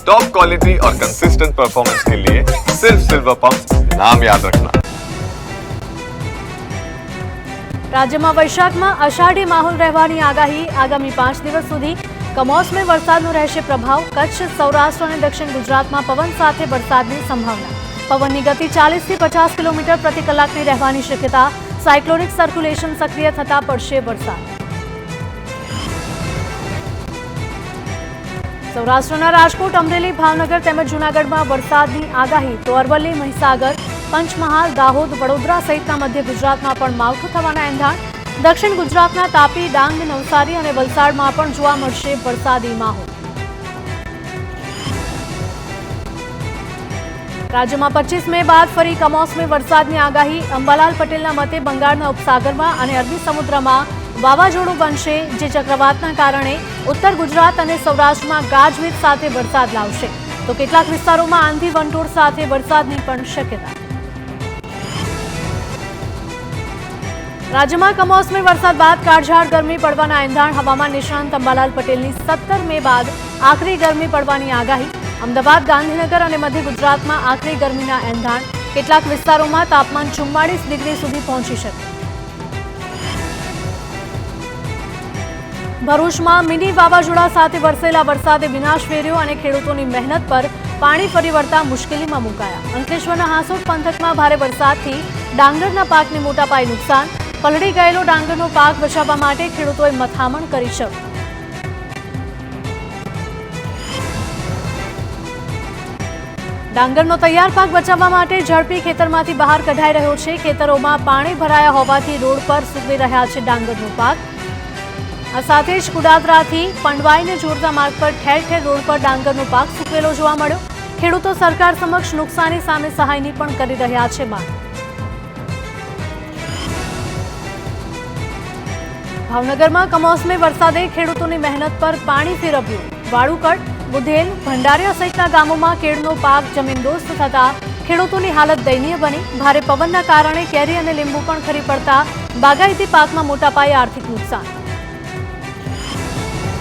Top quality और consistent performance के लिए सिर्फ सिल्वर पंप नाम याद रखना। રાજ્યમાં વૈશાખમાં અષાઢી માહોલ રહેવાની આગાહી આગામી 5 દિવસ સુધી કમોસમી વરસાદનો રહેશે પ્રભાવ કચ્છ સૌરાષ્ટ્ર અને દક્ષિણ ગુજરાતમાં પવન સાથે વરસાદની સંભાવના પવનની ગતિ 40 થી 50 કિલોમીટર પ્રતિ કલાકની રહેવાની શક્યતા સાયક્લોનિક સર્ક્યુલેશન સક્રિય થતા પડશે વરસાદ સૌરાષ્ટ્રના રાજકોટ અમરેલી ભાવનગર તેમજ જૂનાગઢમાં વરસાદની આગાહી તો અરવલ્લી મહીસાગર પંચમહાલ દાહોદ વડોદરા સહિતના મધ્ય ગુજરાતમાં પણ માવઠું થવાના એંધાણ દક્ષિણ ગુજરાતના તાપી ડાંગ નવસારી અને વલસાડમાં પણ જોવા મળશે વરસાદી માહોલ રાજ્યમાં 25 મે બાદ ફરી કમોસમી વરસાદની આગાહી અંબાલાલ પટેલના મતે બંગાળના ઉપસાગરમાં અને અરબી સમુદ્રમાં વાવાઝોડું બનશે જે ચક્રવાતના કારણે ઉત્તર ગુજરાત અને સૌરાષ્ટ્રમાં ગાજવીજ સાથે વરસાદ લાવશે તો કેટલાક વિસ્તારોમાં આંધી વંટોળ સાથે વરસાદની પણ શક્યતા રાજ્યમાં કમોસમી વરસાદ બાદ કાળઝાળ ગરમી પડવાના એંધાણ હવામાન નિષ્ણાંત અંબાલાલ પટેલની 17 મે બાદ આકરી ગરમી પડવાની આગાહી અમદાવાદ ગાંધીનગર અને મધ્ય ગુજરાતમાં આકરી ગરમીના એંધાણ કેટલાક વિસ્તારોમાં તાપમાન 44 ડિગ્રી સુધી પહોંચી શકે ભરૂચમાં મિની વાવાઝોડા સાથે વરસેલા વરસાદે વિનાશ વેર્યો અને ખેડૂતોની મહેનત પર પાણી ફરી વળતા મુશ્કેલીમાં મુકાયા અંકલેશ્વરના હાંસોટ પંથકમાં ભારે વરસાદથી ડાંગરના પાકને મોટા પાયે નુકસાન પલળી ગયેલો ડાંગરનો પાક બચાવવા માટે ખેડૂતોએ મથામણ કરી છે ડાંગરનો તૈયાર પાક બચાવવા માટે ઝડપી ખેતરમાંથી બહાર કઢાઈ રહ્યો છે ખેતરોમાં પાણી ભરાયા હોવાથી રોડ પર સૂકવી રહ્યા છે ડાંગરનો પાક આ સાથે જ કુડાદરાથી પંડવાઈને જોડતા માર્ગ પર ઠેર ઠેર રોડ પર ડાંગરનો પાક સૂકવેલો જોવા મળ્યો ખેડૂતો સરકાર સમક્ષ નુકસાની સામે સહાયની પણ કરી રહ્યા છે માંગ ભાવનગરમાં કમોસમી વરસાદે ખેડૂતોની મહેનત પર પાણી ફેરવ્યું વાળુકડ બુધેલ ભંડારિયા સહિતના ગામોમાં કેળનો પાક જમીનદોસ્ત થતા ખેડૂતોની હાલત દયનીય બની ભારે પવનના કારણે કેરી અને લીંબુ પણ ખરી પડતા બાગાયતી પાકમાં મોટા પાયે આર્થિક નુકસાન